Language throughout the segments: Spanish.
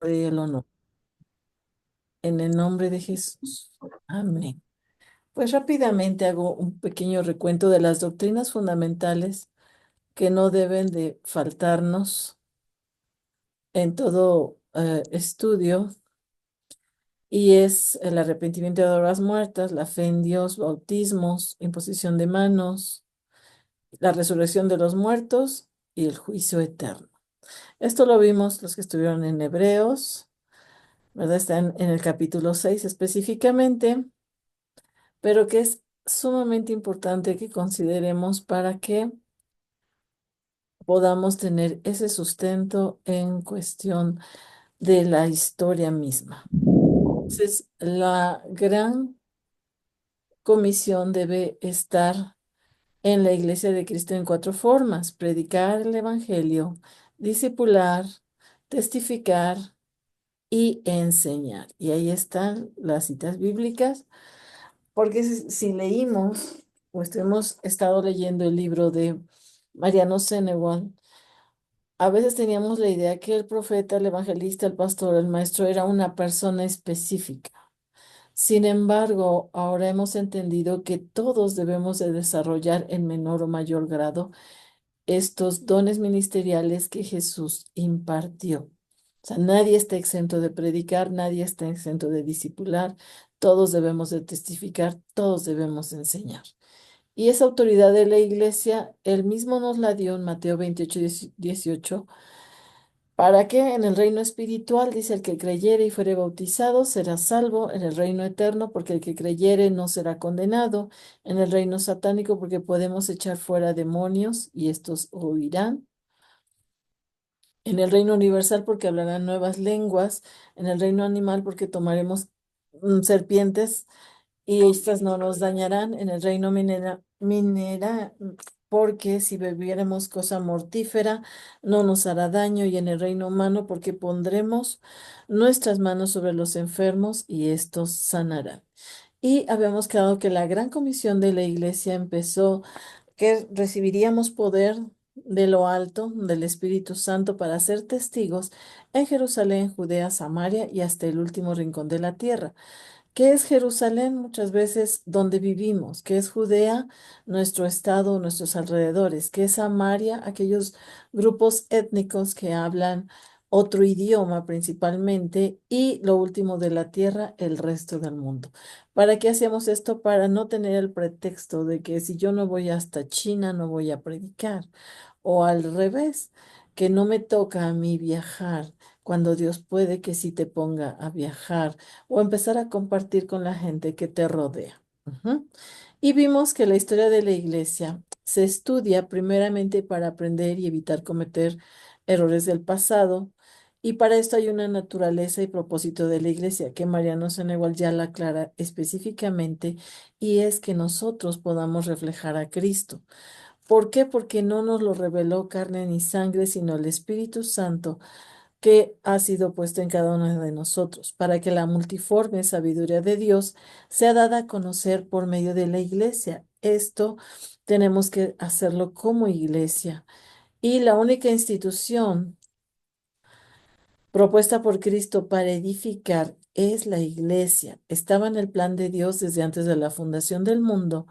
El honor. En el nombre de Jesús. Amén. Pues rápidamente hago un pequeño recuento de las doctrinas fundamentales que no deben de faltarnos en todo estudio, y es el arrepentimiento de obras muertas, la fe en Dios, bautismos, imposición de manos, la resurrección de los muertos y el juicio eterno. Esto lo vimos los que estuvieron en Hebreos, ¿verdad? Está en el capítulo 6 específicamente, pero que es sumamente importante que consideremos para que podamos tener ese sustento en cuestión de la historia misma. Entonces, la gran comisión debe estar en la Iglesia de Cristo en cuatro formas: predicar el Evangelio, discipular, testificar y enseñar. Y ahí están las citas bíblicas. Porque si leímos o hemos estado leyendo el libro de Mariano Senegal, a veces teníamos la idea que el profeta, el evangelista, el pastor, el maestro era una persona específica. Sin embargo, ahora hemos entendido que todos debemos de desarrollar en menor o mayor grado estos dones ministeriales que Jesús impartió. O sea, nadie está exento de predicar, nadie está exento de discipular, todos debemos de testificar, todos debemos enseñar. Y esa autoridad de la iglesia, él mismo nos la dio en Mateo 28, 18, para que en el reino espiritual, dice, el que creyere y fuere bautizado será salvo en el reino eterno, porque el que creyere no será condenado; en el reino satánico, porque podemos echar fuera demonios y estos huirán; en el reino universal, porque hablarán nuevas lenguas; en el reino animal, porque tomaremos serpientes y estas no nos dañarán; en el reino porque si bebiéramos cosa mortífera no nos hará daño; y en el reino humano, porque pondremos nuestras manos sobre los enfermos y estos sanarán. Y habíamos quedado que la gran comisión de la iglesia empezó, que recibiríamos poder de lo alto, del Espíritu Santo, para ser testigos en Jerusalén, Judea, Samaria y hasta el último rincón de la tierra. ¿Qué es Jerusalén? Muchas veces donde vivimos. ¿Qué es Judea? Nuestro estado, nuestros alrededores. ¿Qué es Samaria? Aquellos grupos étnicos que hablan otro idioma principalmente. Y lo último de la tierra, el resto del mundo. ¿Para qué hacemos esto? Para no tener el pretexto de que si yo no voy hasta China, no voy a predicar. O al revés, que no me toca a mí viajar, cuando Dios puede que sí te ponga a viajar o empezar a compartir con la gente que te rodea. Ujú. Y vimos que la historia de la iglesia se estudia primeramente para aprender y evitar cometer errores del pasado. Y para esto hay una naturaleza y propósito de la iglesia que Mariano Senegal ya la aclara específicamente, y es que nosotros podamos reflejar a Cristo. ¿Por qué? Porque no nos lo reveló carne ni sangre, sino el Espíritu Santo que ha sido puesto en cada uno de nosotros, para que la multiforme sabiduría de Dios sea dada a conocer por medio de la iglesia. Esto tenemos que hacerlo como iglesia. Y la única institución propuesta por Cristo para edificar es la iglesia. Estaba en el plan de Dios desde antes de la fundación del mundo,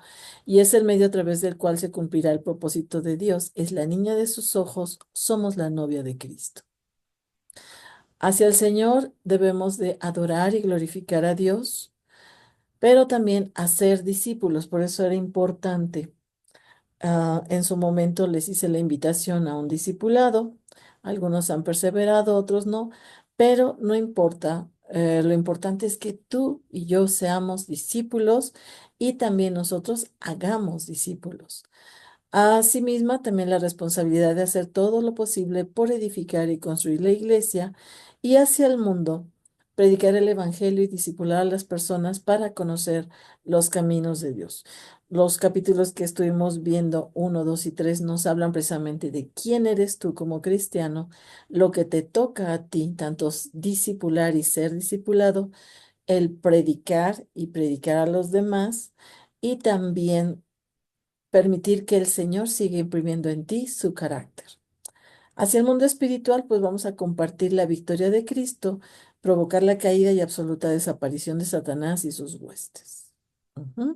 y es el medio a través del cual se cumplirá el propósito de Dios. Es la niña de sus ojos, somos la novia de Cristo. Hacia el Señor debemos de adorar y glorificar a Dios, pero también hacer discípulos. Por eso era importante. En su momento les hice la invitación a un discipulado. Algunos han perseverado, otros no, pero no importa. Lo importante es que tú y yo seamos discípulos y también nosotros hagamos discípulos. Asimismo, también la responsabilidad de hacer todo lo posible por edificar y construir la iglesia y hacia el mundo, predicar el evangelio y discipular a las personas para conocer los caminos de Dios. Los capítulos que estuvimos viendo, 1, 2 y 3, nos hablan precisamente de quién eres tú como cristiano, lo que te toca a ti, tanto discipular y ser discipulado, el predicar y predicar a los demás, y también permitir que el Señor siga imprimiendo en ti su carácter. Hacia el mundo espiritual, pues vamos a compartir la victoria de Cristo, provocar la caída y absoluta desaparición de Satanás y sus huestes. Ujú.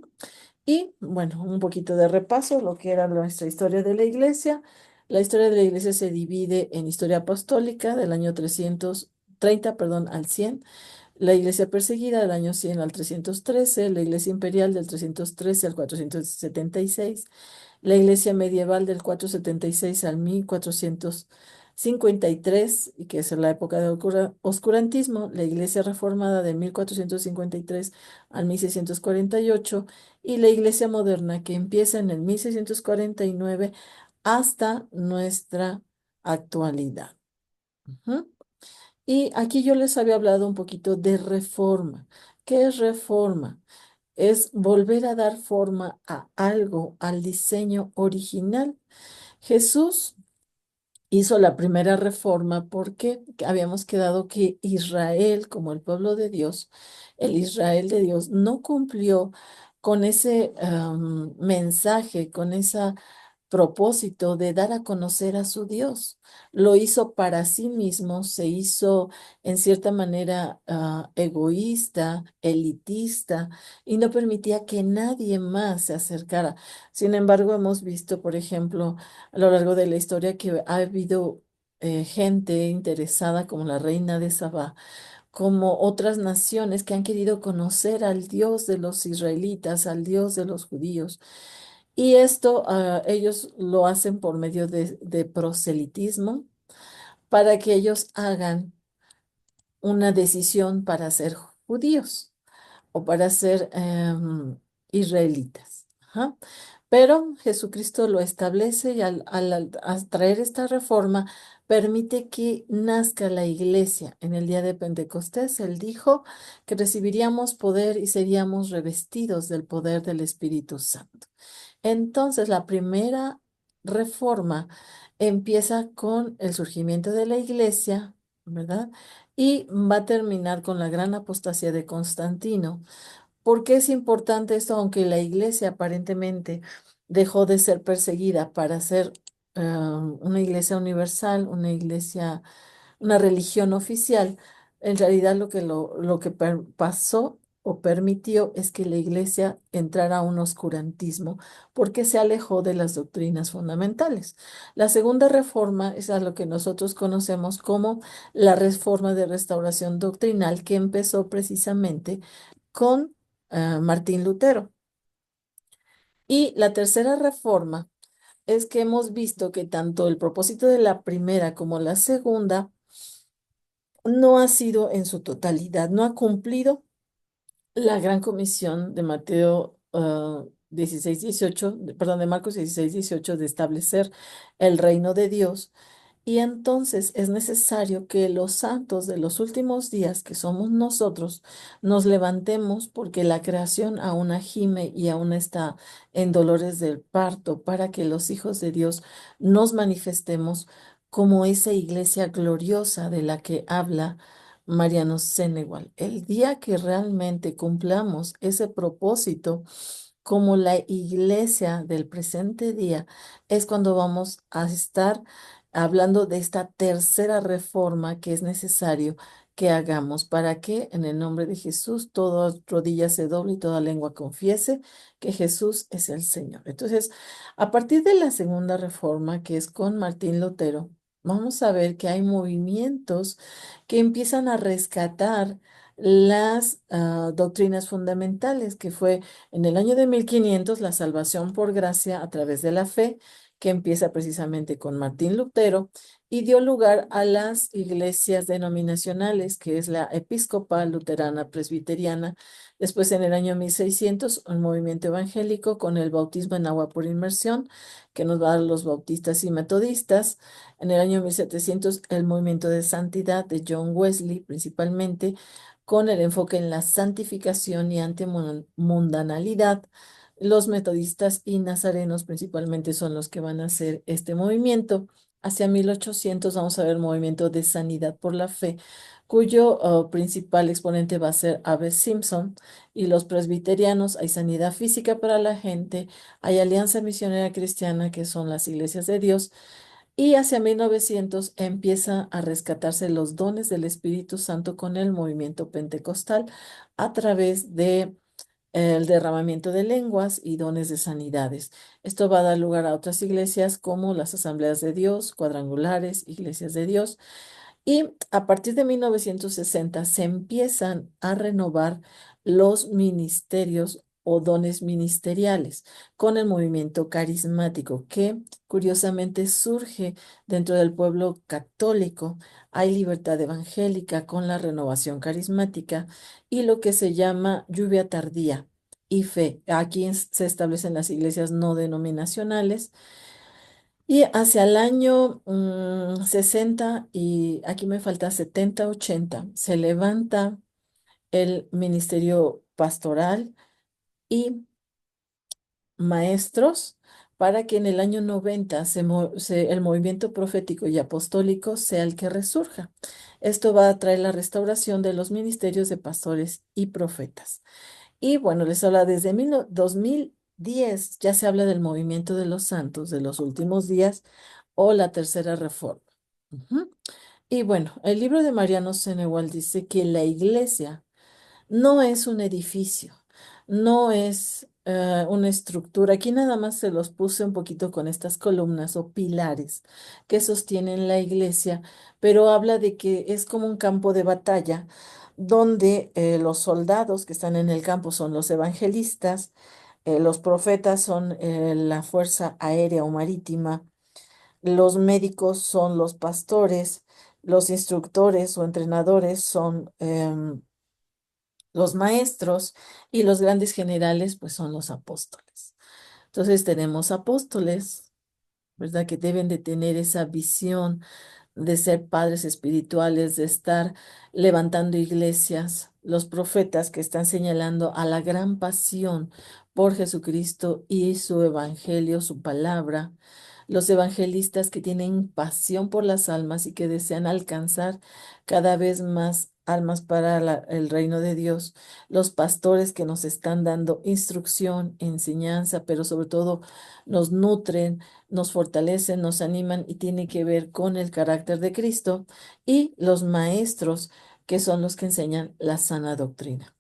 Y bueno, un poquito de repaso, lo que era nuestra historia de la iglesia. La historia de la iglesia se divide en historia apostólica del año 330, perdón, al 100, la iglesia perseguida del año 100 al 313, la iglesia imperial del 313 al 476, la iglesia medieval del 476 al 1453, y que es la época del oscurantismo, la iglesia reformada de 1453 al 1648, y la iglesia moderna que empieza en el 1649 hasta nuestra actualidad. Ujú. Y aquí yo les había hablado un poquito de reforma. ¿Qué es reforma? Es volver a dar forma a algo, al diseño original. Jesús hizo la primera reforma porque habíamos quedado que Israel, como el pueblo de Dios, el Israel de Dios, no cumplió con ese mensaje, con ese propósito de dar a conocer a su Dios. Lo hizo para sí mismo, se hizo en cierta manera egoísta, elitista, y no permitía que nadie más se acercara. Sin embargo, hemos visto, por ejemplo, a lo largo de la historia que ha habido gente interesada como la reina de Sabá, como otras naciones que han querido conocer al Dios de los israelitas, al Dios de los judíos. Y esto ellos lo hacen por medio de proselitismo para que ellos hagan una decisión para ser judíos o para ser israelitas. Ajá. Pero Jesucristo lo establece y al traer esta reforma permite que nazca la iglesia. En el día de Pentecostés, Él dijo que recibiríamos poder y seríamos revestidos del poder del Espíritu Santo. Entonces, la primera reforma empieza con el surgimiento de la iglesia, ¿verdad? Y va a terminar con la gran apostasía de Constantino. ¿Por qué es importante esto? Aunque la iglesia aparentemente dejó de ser perseguida para ser una iglesia universal, una iglesia, una religión oficial, en realidad lo que pasó o permitió es que la iglesia entrara a un oscurantismo porque se alejó de las doctrinas fundamentales. La segunda reforma es a lo que nosotros conocemos como la reforma de restauración doctrinal que empezó precisamente con Martín Lutero. Y la tercera reforma es que hemos visto que tanto el propósito de la primera como la segunda no ha sido en su totalidad, no ha cumplido la gran comisión de Mateo 16, 18, perdón, de Marcos 16, 18, de establecer el reino de Dios. Y entonces es necesario que los santos de los últimos días, que somos nosotros, nos levantemos porque la creación aún gime y aún está en dolores del parto para que los hijos de Dios nos manifestemos como esa iglesia gloriosa de la que habla Mariano Senegal. El día que realmente cumplamos ese propósito, como la iglesia del presente día, es cuando vamos a estar hablando de esta tercera reforma que es necesario que hagamos para que en el nombre de Jesús toda rodilla se doble y toda lengua confiese que Jesús es el Señor. Entonces, a partir de la segunda reforma, que es con Martín Lutero, vamos a ver que hay movimientos que empiezan a rescatar las doctrinas fundamentales, que fue en el año de 1500 la salvación por gracia a través de la fe, que empieza precisamente con Martín Lutero y dio lugar a las iglesias denominacionales, que es la episcopal, luterana, presbiteriana. Después, en el año 1600 un movimiento evangélico con el bautismo en agua por inmersión, que nos va a dar los bautistas y metodistas. En el año 1700 el movimiento de santidad de John Wesley, principalmente con el enfoque en la santificación y antimundanalidad. Los metodistas y nazarenos principalmente son los que van a hacer este movimiento. Hacia 1800 vamos a ver el movimiento de sanidad por la fe, cuyo principal exponente va a ser Abe Simpson. Y los presbiterianos, hay sanidad física para la gente, hay Alianza Misionera Cristiana, que son las iglesias de Dios, Y hacia 1900 empieza a rescatarse los dones del Espíritu Santo con el movimiento pentecostal a través de el derramamiento de lenguas y dones de sanidades. Esto va a dar lugar a otras iglesias como las Asambleas de Dios, cuadrangulares, iglesias de Dios. Y a partir de 1960 se empiezan a renovar los ministerios o dones ministeriales con el movimiento carismático que curiosamente surge dentro del pueblo católico. Hay libertad evangélica con la renovación carismática y lo que se llama lluvia tardía y fe. Aquí se establecen las iglesias no denominacionales y hacia el año 60, y aquí me falta 70, 80, se levanta el ministerio pastoral y maestros para que en el año 90 el movimiento profético y apostólico sea el que resurja. Esto va a traer la restauración de los ministerios de pastores y profetas. Y bueno, les habla desde 2010, ya se habla del movimiento de los santos de los últimos días o la tercera reforma. Ujú. Y bueno, el libro de Mariano Senewal dice que la iglesia no es un edificio, no es una estructura. Aquí nada más se los puse un poquito con estas columnas o pilares que sostienen la iglesia, pero habla de que es como un campo de batalla donde los soldados que están en el campo son los evangelistas, los profetas son la fuerza aérea o marítima, los médicos son los pastores, los instructores o entrenadores son los maestros y los grandes generales pues son los apóstoles. Entonces tenemos apóstoles, ¿verdad? Que deben de tener esa visión de ser padres espirituales, de estar levantando iglesias, los profetas que están señalando a la gran pasión por Jesucristo y su evangelio, su palabra, los evangelistas que tienen pasión por las almas y que desean alcanzar cada vez más almas para el reino de Dios, los pastores que nos están dando instrucción, enseñanza, pero sobre todo nos nutren, nos fortalecen, nos animan y tiene que ver con el carácter de Cristo, y los maestros que son los que enseñan la sana doctrina.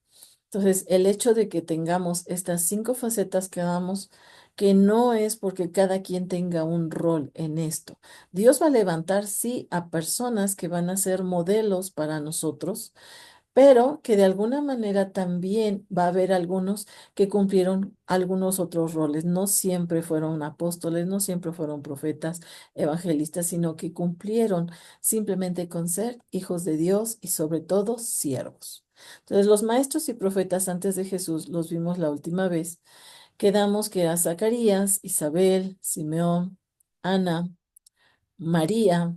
Entonces, el hecho de que tengamos estas 5 facetas que damos, que no es porque cada quien tenga un rol en esto. Dios va a levantar, sí, a personas que van a ser modelos para nosotros, pero que de alguna manera también va a haber algunos que cumplieron algunos otros roles. No siempre fueron apóstoles, no siempre fueron profetas, evangelistas, sino que cumplieron simplemente con ser hijos de Dios y sobre todo siervos. Entonces, los maestros y profetas antes de Jesús los vimos la última vez. Quedamos que era Zacarías, Isabel, Simeón, Ana, María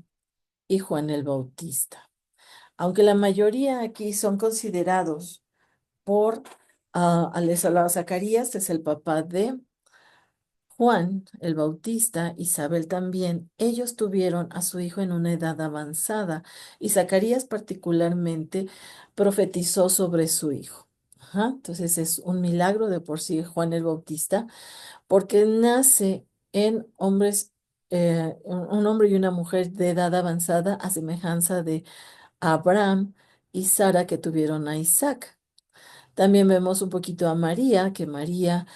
y Juan el Bautista. Aunque la mayoría aquí son considerados por, les hablaba Zacarías, es el papá de Juan el Bautista, Isabel también, ellos tuvieron a su hijo en una edad avanzada y Zacarías particularmente profetizó sobre su hijo. Ajá, entonces es un milagro de por sí Juan el Bautista, porque nace en hombres, un hombre y una mujer de edad avanzada a semejanza de Abraham y Sara que tuvieron a Isaac. También vemos un poquito a María, que María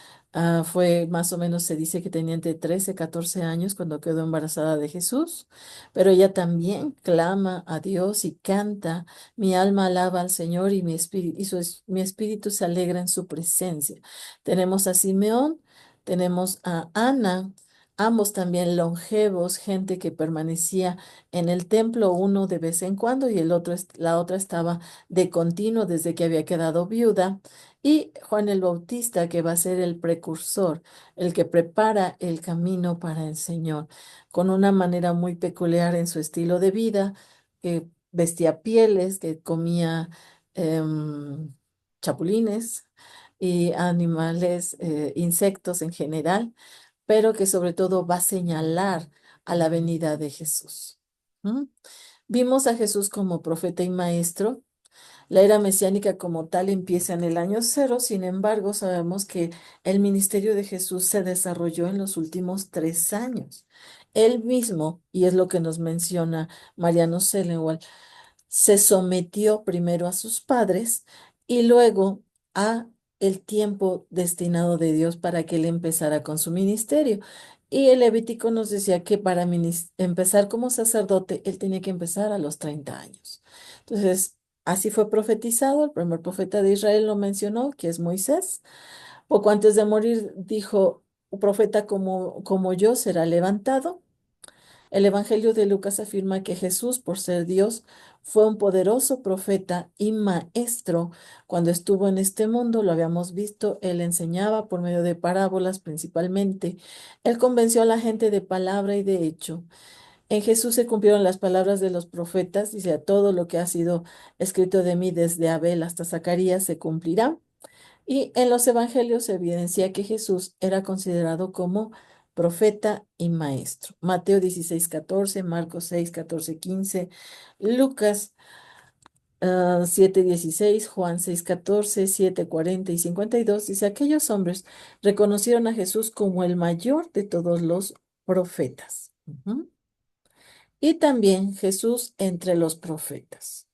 fue más o menos, se dice que tenía entre 13 y 14 años cuando quedó embarazada de Jesús, pero ella también clama a Dios y canta: mi alma alaba al Señor y mi espíritu se alegra en su presencia. Tenemos a Simeón, tenemos a Ana, ambos también longevos, gente que permanecía en el templo, uno de vez en cuando y la otra estaba de continuo desde que había quedado viuda, y Juan el Bautista, que va a ser el precursor, el que prepara el camino para el Señor, con una manera muy peculiar en su estilo de vida, que vestía pieles, que comía chapulines y animales, insectos en general, pero que sobre todo va a señalar a la venida de Jesús. ¿Mm? Vimos a Jesús como profeta y maestro. La era mesiánica como tal empieza en el año 0, sin embargo, sabemos que el ministerio de Jesús se desarrolló en los últimos 3 años. él mismo, y es lo que nos menciona Mariano Selenwald, se sometió primero a sus padres y luego a el tiempo destinado de Dios para que él empezara con su ministerio. Y el Levítico nos decía que para empezar como sacerdote, él tenía que empezar a los 30 años. Entonces, así fue profetizado, el primer profeta de Israel lo mencionó, que es Moisés. Poco antes de morir dijo, un profeta como yo será levantado. El Evangelio de Lucas afirma que Jesús, por ser Dios, fue un poderoso profeta y maestro. Cuando estuvo en este mundo, lo habíamos visto, él enseñaba por medio de parábolas principalmente. Él convenció a la gente de palabra y de hecho. En Jesús se cumplieron las palabras de los profetas, dice, a todo lo que ha sido escrito de mí desde Abel hasta Zacarías se cumplirá. Y en los evangelios se evidencia que Jesús era considerado como profeta y maestro. Mateo 16:14, Marcos 6:14-15, Lucas 7:16, Juan 6:14, 7:40 y 52. Dice, aquellos hombres reconocieron a Jesús como el mayor de todos los profetas. Ujú. Y también Jesús entre los profetas.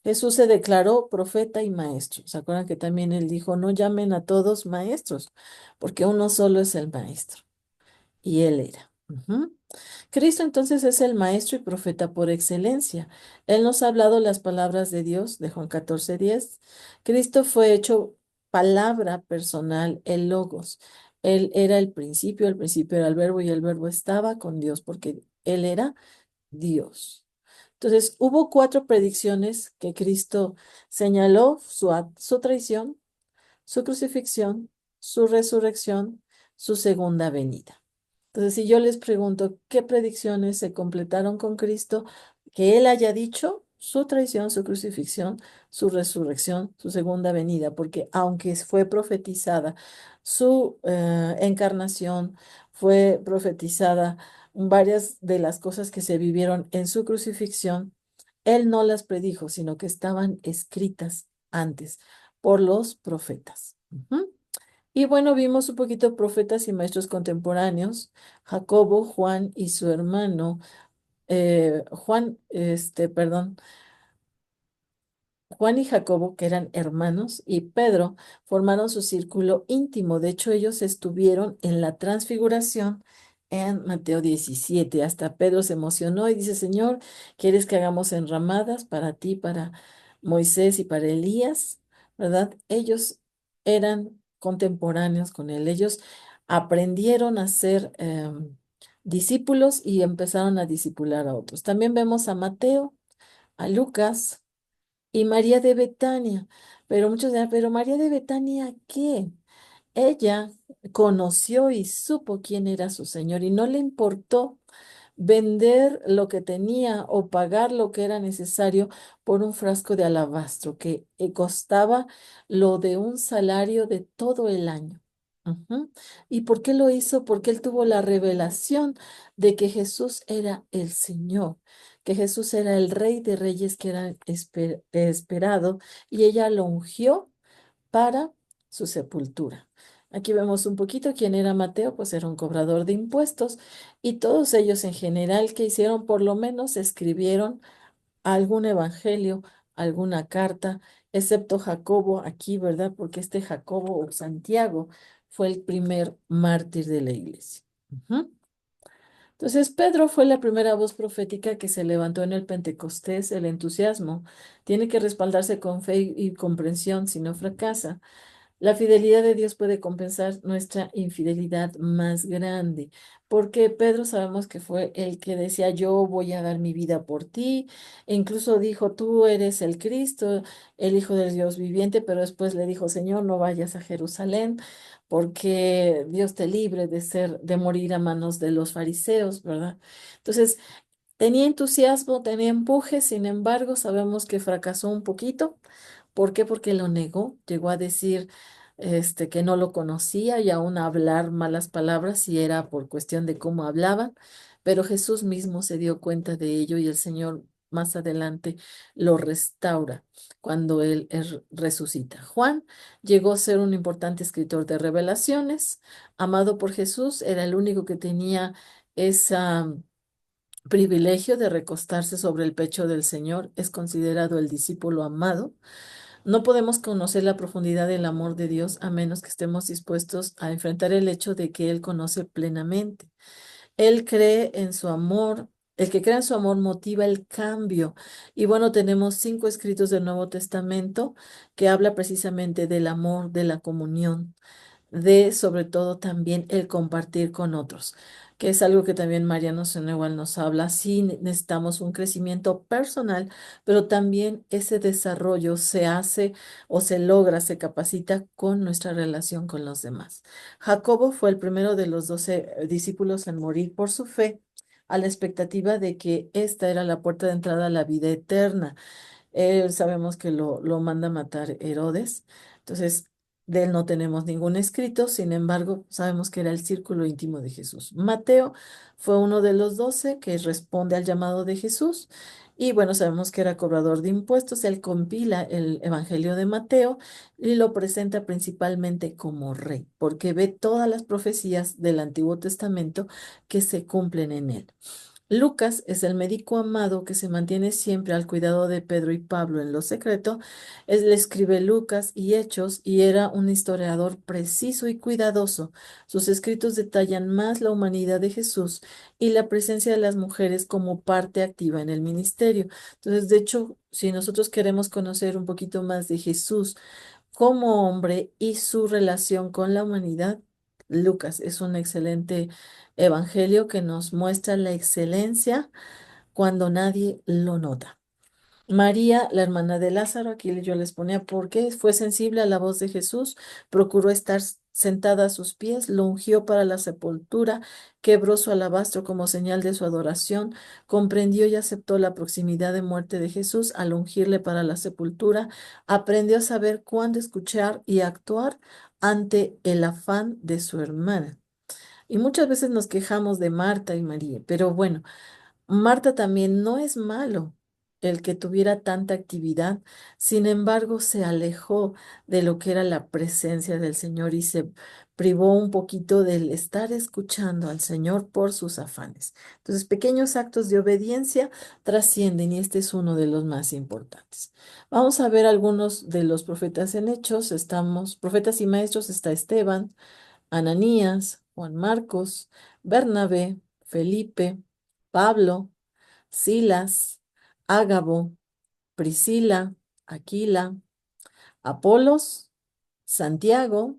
Jesús se declaró profeta y maestro. ¿Se acuerdan que también él dijo, no llamen a todos maestros, porque uno solo es el maestro? Y él era. Ujú. Cristo entonces es el maestro y profeta por excelencia. Él nos ha hablado las palabras de Dios de Juan 14:10. Cristo fue hecho palabra personal, el Logos. Él era el principio era el verbo y el verbo estaba con Dios porque él era Dios. Entonces, hubo cuatro predicciones que Cristo señaló: su traición, su crucifixión, su resurrección, su segunda venida. Entonces, si yo les pregunto qué predicciones se completaron con Cristo, que Él haya dicho su traición, su crucifixión, su resurrección, su segunda venida, porque aunque fue profetizada su encarnación, fue profetizada varias de las cosas que se vivieron en su crucifixión, Él no las predijo, sino que estaban escritas antes por los profetas. Ujú. Y bueno, vimos un poquito profetas y maestros contemporáneos, Jacobo, Juan y su hermano, perdón, Juan y Jacobo, que eran hermanos, y Pedro formaron su círculo íntimo. De hecho, ellos estuvieron en la transfiguración en Mateo 17. Hasta Pedro se emocionó y dice, Señor, ¿quieres que hagamos enramadas para ti, para Moisés y para Elías? ¿Verdad? Ellos eran contemporáneos con él. Ellos aprendieron a ser discípulos y empezaron a discipular a otros. También vemos a Mateo, a Lucas y María de Betania. Pero muchos dirán, pero María de Betania, ¿qué? Ella conoció y supo quién era su Señor y no le importó vender lo que tenía o pagar lo que era necesario por un frasco de alabastro que costaba lo de un salario de todo el año. Ujú. ¿Y por qué lo hizo? Porque él tuvo la revelación de que Jesús era el Señor, que Jesús era el Rey de Reyes que era esperado y ella lo ungió para su sepultura. Aquí vemos un poquito quién era Mateo, pues era un cobrador de impuestos y todos ellos en general que hicieron por lo menos escribieron algún evangelio, alguna carta, excepto Jacobo aquí, ¿verdad? Porque este Jacobo o Santiago fue el primer mártir de la iglesia. Ujú. Entonces, Pedro fue la primera voz profética que se levantó en el Pentecostés. El entusiasmo tiene que respaldarse con fe y comprensión, si no fracasa. La fidelidad de Dios puede compensar nuestra infidelidad más grande, porque Pedro sabemos que fue el que decía, yo voy a dar mi vida por ti, e incluso dijo, tú eres el Cristo, el Hijo del Dios viviente, pero después le dijo, Señor, no vayas a Jerusalén, porque Dios te libre de morir a manos de los fariseos, ¿verdad? Entonces, tenía entusiasmo, tenía empuje, sin embargo, sabemos que fracasó un poquito. ¿Por qué? Porque lo negó, llegó a decir que no lo conocía y aún a hablar malas palabras y era por cuestión de cómo hablaban, pero Jesús mismo se dio cuenta de ello y el Señor más adelante lo restaura cuando él resucita. Juan llegó a ser un importante escritor de revelaciones, amado por Jesús, era el único que tenía ese privilegio de recostarse sobre el pecho del Señor, es considerado el discípulo amado. No podemos conocer la profundidad del amor de Dios a menos que estemos dispuestos a enfrentar el hecho de que Él conoce plenamente. Él cree en su amor. El que cree en su amor motiva el cambio. Y bueno, tenemos 5 escritos del Nuevo Testamento que habla precisamente del amor, de la comunión, de sobre todo también el compartir con otros, que es algo que también Mariano Senegal nos habla. Sí, necesitamos un crecimiento personal, pero también ese desarrollo se hace o se logra, se capacita con nuestra relación con los demás. Jacobo fue el primero de los 12 discípulos en morir por su fe, a la expectativa de que esta era la puerta de entrada a la vida eterna. Él sabemos que lo manda a matar Herodes. Entonces, de él no tenemos ningún escrito, sin embargo, sabemos que era el círculo íntimo de Jesús. Mateo fue uno de los 12 que responde al llamado de Jesús. Y bueno, sabemos que era cobrador de impuestos. Él compila el Evangelio de Mateo y lo presenta principalmente como rey, porque ve todas las profecías del Antiguo Testamento que se cumplen en él. Lucas es el médico amado que se mantiene siempre al cuidado de Pedro y Pablo en lo secreto. Él escribe Lucas y Hechos y era un historiador preciso y cuidadoso. Sus escritos detallan más la humanidad de Jesús y la presencia de las mujeres como parte activa en el ministerio. Entonces, de hecho, si nosotros queremos conocer un poquito más de Jesús como hombre y su relación con la humanidad, Lucas es un excelente evangelio que nos muestra la excelencia cuando nadie lo nota. María, la hermana de Lázaro, aquí yo les ponía porque fue sensible a la voz de Jesús, procuró estar sentada a sus pies, lo ungió para la sepultura, quebró su alabastro como señal de su adoración, comprendió y aceptó la proximidad de muerte de Jesús al ungirle para la sepultura, aprendió a saber cuándo escuchar y actuar ante el afán de su hermana. Y muchas veces nos quejamos de Marta y María, pero bueno. Marta también no es malo el que tuviera tanta actividad, sin embargo se alejó de lo que era la presencia del Señor y se privó un poquito del estar escuchando al Señor por sus afanes. Entonces, pequeños actos de obediencia trascienden y este es uno de los más importantes. Vamos a ver algunos de los profetas en Hechos. Estamos, profetas y maestros, está Esteban, Ananías, Juan Marcos, Bernabé, Felipe, Pablo, Silas, Ágabo, Priscila, Aquila, Apolos, Santiago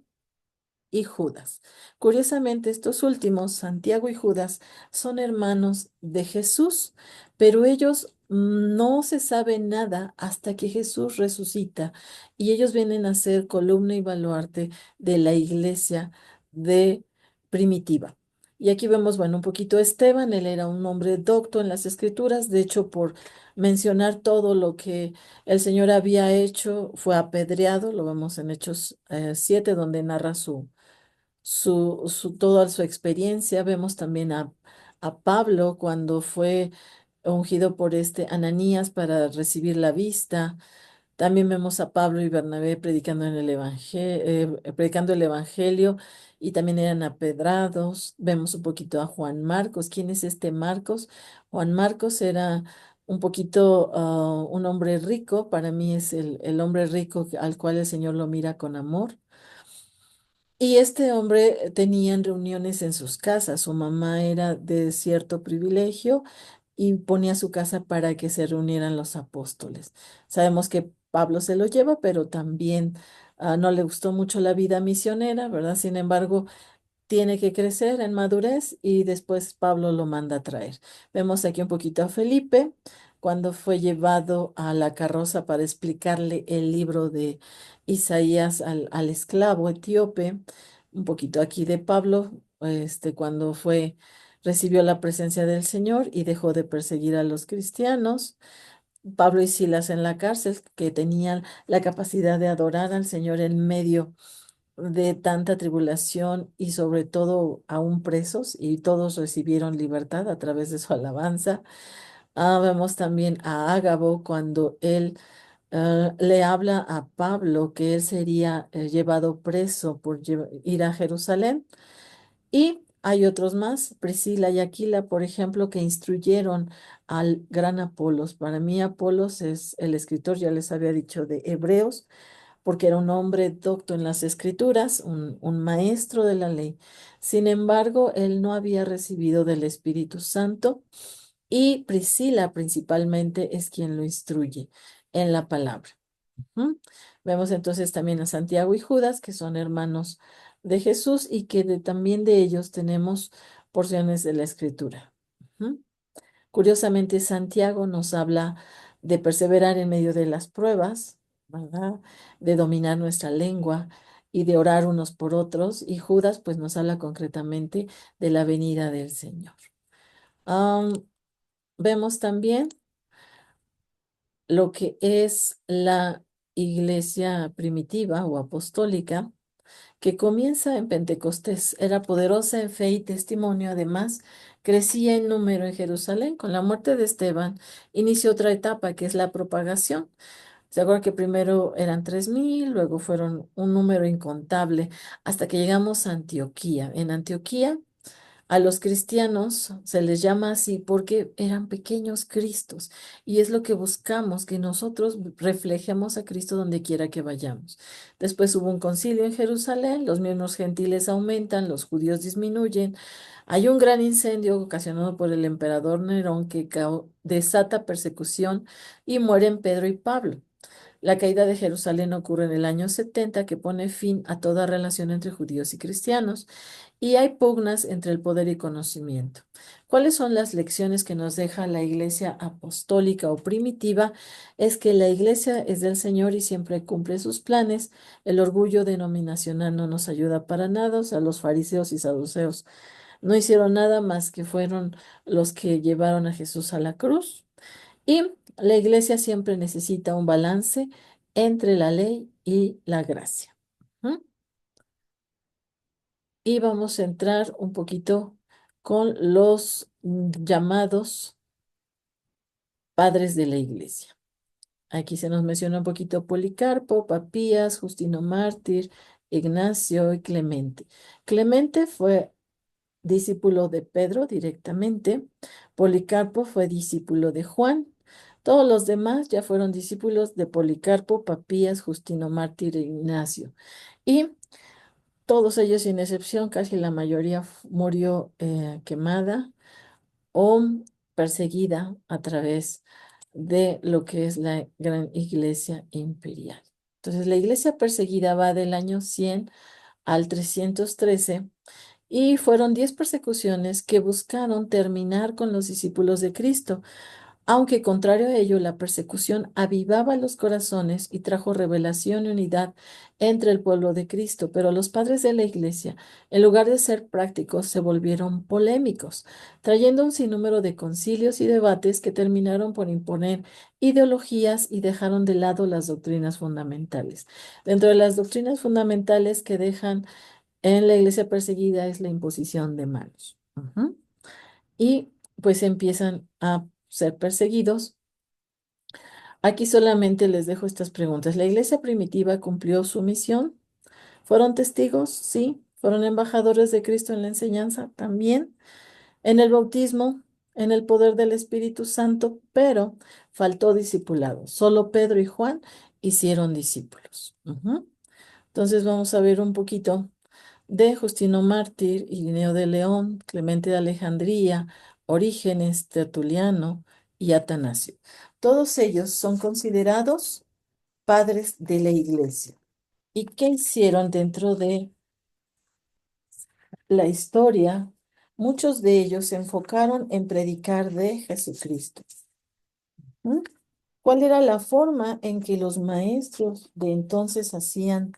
y Judas. Curiosamente, estos últimos, Santiago y Judas, son hermanos de Jesús, pero ellos no se sabe nada hasta que Jesús resucita y ellos vienen a ser columna y baluarte de la iglesia de primitiva. Y aquí vemos, bueno, un poquito a Esteban, él era un hombre docto en las escrituras, de hecho, por mencionar todo lo que el Señor había hecho, fue apedreado, lo vemos en Hechos 7, donde narra toda su experiencia. Vemos también a Pablo cuando fue ungido por este Ananías para recibir la vista. También vemos a Pablo y Bernabé predicando en el evangelio, predicando el evangelio y también eran apedrados. Vemos un poquito a Juan Marcos. ¿Quién es este Marcos? Juan Marcos era un poquito un hombre rico. Para mí es el hombre rico al cual el Señor lo mira con amor. Y este hombre tenía reuniones en sus casas. Su mamá era de cierto privilegio y ponía su casa para que se reunieran los apóstoles. Sabemos que Pablo se lo lleva, pero también no le gustó mucho la vida misionera, ¿verdad? Sin embargo, tiene que crecer en madurez y después Pablo lo manda a traer. Vemos aquí un poquito a Felipe cuando fue llevado a la carroza para explicarle el libro de Isaías al esclavo etíope. Un poquito aquí de Pablo, cuando recibió la presencia del Señor y dejó de perseguir a los cristianos. Pablo y Silas en la cárcel, que tenían la capacidad de adorar al Señor en medio de tanta tribulación y sobre todo aún presos y todos recibieron libertad a través de su alabanza. Vemos también a Ágabo cuando él le habla a Pablo que él sería llevado preso por ir a Jerusalén. Y hay otros más, Priscila y Aquila, por ejemplo, que instruyeron al gran Apolos. Para mí, Apolos es el escritor, ya les había dicho, de Hebreos, porque era un hombre docto en las escrituras, un maestro de la ley. Sin embargo, él no había recibido del Espíritu Santo y Priscila principalmente es quien lo instruye en la palabra. Ujú. Vemos entonces también a Santiago y Judas, que son hermanos de Jesús y que también de ellos tenemos porciones de la Escritura. Ujú. Curiosamente, Santiago nos habla de perseverar en medio de las pruebas, ¿verdad? De dominar nuestra lengua y de orar unos por otros. Y Judas, pues, nos habla concretamente de la venida del Señor. Am, Vemos también lo que es la iglesia primitiva o apostólica, que comienza en Pentecostés. Era poderosa en fe y testimonio, además, crecía en número en Jerusalén. Con la muerte de Esteban, inició otra etapa que es la propagación. Se acuerda que primero eran 3,000, luego fueron un número incontable, hasta que llegamos a Antioquía. En Antioquía, a los cristianos se les llama así porque eran pequeños Cristos y es lo que buscamos, que nosotros reflejemos a Cristo donde quiera que vayamos. Después hubo un concilio en Jerusalén, los miembros gentiles aumentan, los judíos disminuyen. Hay un gran incendio ocasionado por el emperador Nerón que desata persecución y mueren Pedro y Pablo. La caída de Jerusalén ocurre en el año 70, que pone fin a toda relación entre judíos y cristianos, y hay pugnas entre el poder y conocimiento. ¿Cuáles son las lecciones que nos deja la iglesia apostólica o primitiva? Es que la iglesia es del Señor y siempre cumple sus planes. El orgullo denominacional no nos ayuda para nada. O sea, los fariseos y saduceos no hicieron nada más que fueron los que llevaron a Jesús a la cruz. Y la iglesia siempre necesita un balance entre la ley y la gracia. ¿Mm? Y vamos a entrar un poquito con los llamados padres de la iglesia. Aquí se nos menciona un poquito Policarpo, Papías, Justino Mártir, Ignacio y Clemente. Clemente fue discípulo de Pedro directamente. Policarpo fue discípulo de Juan. Todos los demás ya fueron discípulos de Policarpo, Papías, Justino Mártir e Ignacio. Y todos ellos, sin excepción, casi la mayoría murió quemada o perseguida a través de lo que es la gran iglesia imperial. Entonces, la iglesia perseguida va del año 100 al 313 y fueron 10 persecuciones que buscaron terminar con los discípulos de Cristo. Aunque contrario a ello, la persecución avivaba los corazones y trajo revelación y unidad entre el pueblo de Cristo, pero los padres de la iglesia, en lugar de ser prácticos, se volvieron polémicos, trayendo un sinnúmero de concilios y debates que terminaron por imponer ideologías y dejaron de lado las doctrinas fundamentales. Dentro de las doctrinas fundamentales que dejan en la iglesia perseguida es la imposición de manos. Ujú. Y pues empiezan a ser perseguidos. Aquí solamente les dejo estas preguntas. ¿La iglesia primitiva cumplió su misión? ¿Fueron testigos? Sí. ¿Fueron embajadores de Cristo en la enseñanza? También. En el bautismo, en el poder del Espíritu Santo, pero faltó discipulado. Solo Pedro y Juan hicieron discípulos. Ujú. Entonces vamos a ver un poquito de Justino Mártir, Irineo de León, Clemente de Alejandría, Orígenes, Tertuliano y Atanasio. Todos ellos son considerados padres de la iglesia. ¿Y qué hicieron dentro de la historia? Muchos de ellos se enfocaron en predicar de Jesucristo. ¿Mm? ¿Cuál era la forma en que los maestros de entonces hacían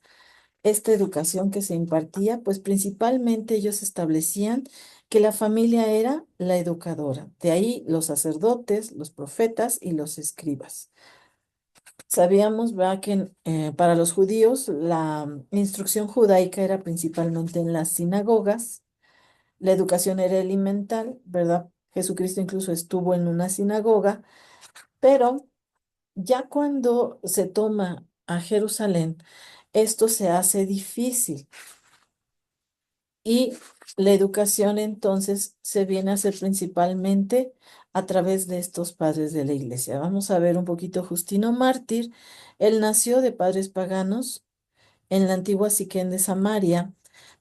esta educación que se impartía? Pues principalmente ellos establecían que la familia era la educadora. De ahí los sacerdotes, los profetas y los escribas. Sabíamos, ¿verdad?, que para los judíos la instrucción judaica era principalmente en las sinagogas, la educación era elemental, ¿verdad? Jesucristo incluso estuvo en una sinagoga, pero ya cuando se toma a Jerusalén, esto se hace difícil y la educación entonces se viene a hacer principalmente a través de estos padres de la iglesia. Vamos a ver un poquito Justino Mártir. Él nació de padres paganos en la antigua Siquén de Samaria.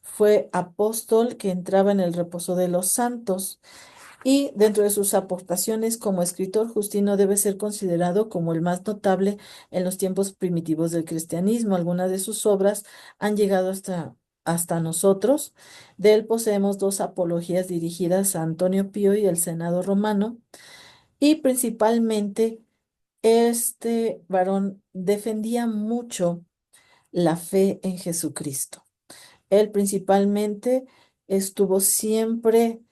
Fue apóstol que entraba en el reposo de los santos y dentro de sus aportaciones como escritor, Justino debe ser considerado como el más notable en los tiempos primitivos del cristianismo. Algunas de sus obras han llegado hasta nosotros. De él poseemos dos apologías dirigidas a Antonio Pío y el Senado romano, y principalmente este varón defendía mucho la fe en Jesucristo. Él principalmente estuvo siempre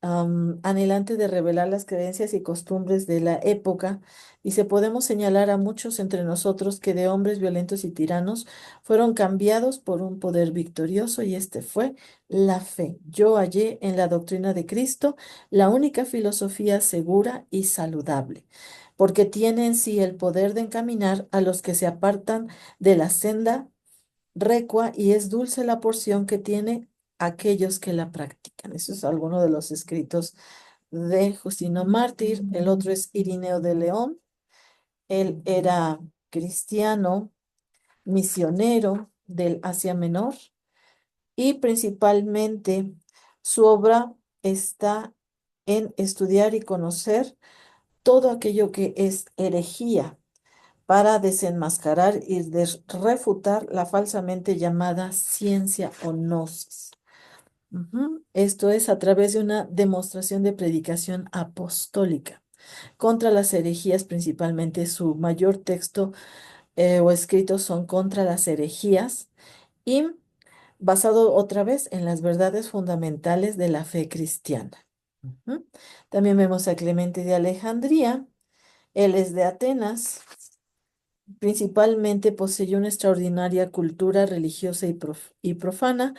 anhelante de revelar las creencias y costumbres de la época, y se podemos señalar a muchos entre nosotros que de hombres violentos y tiranos fueron cambiados por un poder victorioso, y este fue la fe. Yo hallé en la doctrina de Cristo la única filosofía segura y saludable, porque tiene en sí el poder de encaminar a los que se apartan de la senda recua, y es dulce la porción que tiene aquellos que la practican. Eso es alguno de los escritos de Justino Mártir. El otro es Irineo de León. Él era cristiano, misionero del Asia Menor, y principalmente su obra está en estudiar y conocer todo aquello que es herejía para desenmascarar y refutar la falsamente llamada ciencia o gnosis. Esto es a través de una demostración de predicación apostólica contra las herejías. Principalmente su mayor texto o escritos son contra las herejías, y basado otra vez en las verdades fundamentales de la fe cristiana. Ujú. También vemos a Clemente de Alejandría. Él es de Atenas. Principalmente poseyó una extraordinaria cultura religiosa y profana,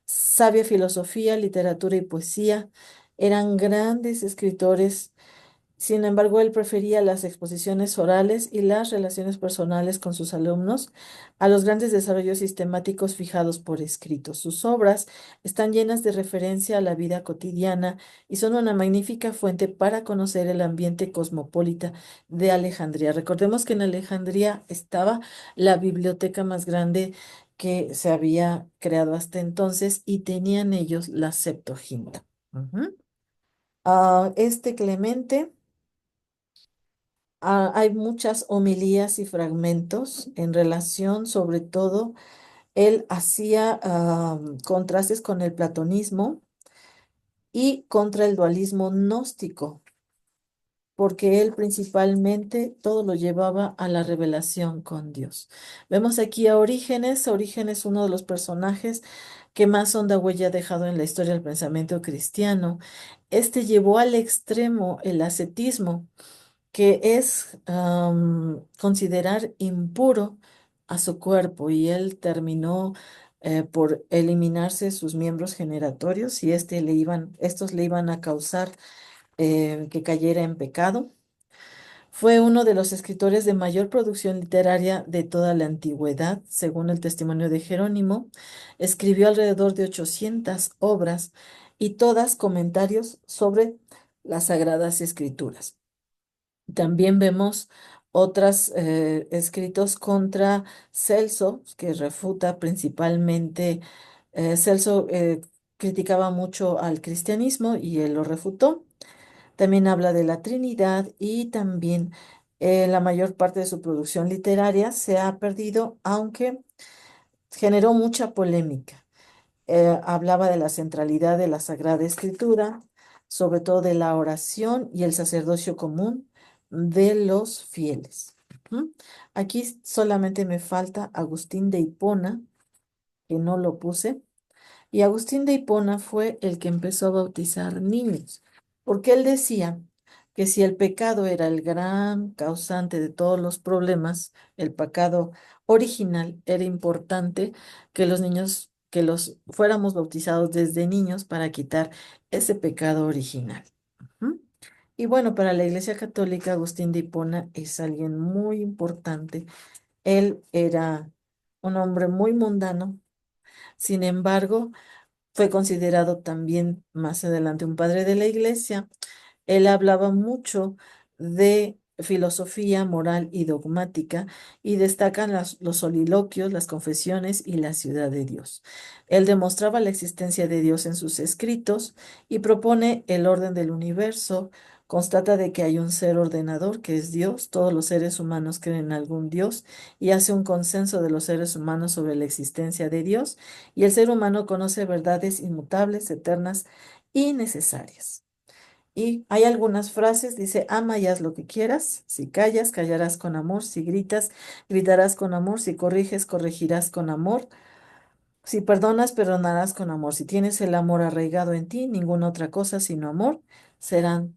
sabia filosofía, literatura y poesía. Eran grandes escritores. Sin embargo, él prefería las exposiciones orales y las relaciones personales con sus alumnos a los grandes desarrollos sistemáticos fijados por escrito. Sus obras están llenas de referencia a la vida cotidiana y son una magnífica fuente para conocer el ambiente cosmopolita de Alejandría. Recordemos que en Alejandría estaba la biblioteca más grande que se había creado hasta entonces, y tenían ellos la Septuaginta. Este Clemente. Hay muchas homilías y fragmentos en relación, sobre todo, él hacía contrastes con el platonismo y contra el dualismo gnóstico, porque él principalmente todo lo llevaba a la revelación con Dios. Vemos aquí a Orígenes. Orígenes, uno de los personajes que más honda huella ha dejado en la historia del pensamiento cristiano. Este llevó al extremo el ascetismo, que es considerar impuro a su cuerpo, y él terminó por eliminarse sus miembros generatorios, y estos le iban a causar que cayera en pecado. Fue uno de los escritores de mayor producción literaria de toda la antigüedad, según el testimonio de Jerónimo. Escribió alrededor de 800 obras, y todas comentarios sobre las Sagradas Escrituras. También vemos otros escritos contra Celso, que refuta principalmente. Celso criticaba mucho al cristianismo y él lo refutó. También habla de la Trinidad, y también la mayor parte de su producción literaria se ha perdido, aunque generó mucha polémica. Hablaba de la centralidad de la Sagrada Escritura, sobre todo de la oración y el sacerdocio común de los fieles. Ujú. Aquí solamente me falta Agustín de Hipona, que no lo puse. Y Agustín de Hipona fue el que empezó a bautizar niños, porque él decía que si el pecado era el gran causante de todos los problemas, el pecado original, era importante que los niños, que los fuéramos bautizados desde niños para quitar ese pecado original. Ujú. Y bueno, para la Iglesia Católica, Agustín de Hipona es alguien muy importante. Él era un hombre muy mundano, sin embargo, fue considerado también más adelante un padre de la Iglesia. Él hablaba mucho de filosofía moral y dogmática y destacan los soliloquios, las confesiones y la ciudad de Dios. Él demostraba la existencia de Dios en sus escritos y propone el orden del universo. Constata de que hay un ser ordenador que es Dios, todos los seres humanos creen en algún Dios y hace un consenso de los seres humanos sobre la existencia de Dios y el ser humano conoce verdades inmutables, eternas y necesarias. Y hay algunas frases, dice, ama y haz lo que quieras, si callas, callarás con amor, si gritas, gritarás con amor, si corriges, corregirás con amor, si perdonas, perdonarás con amor, si tienes el amor arraigado en ti, ninguna otra cosa sino amor serán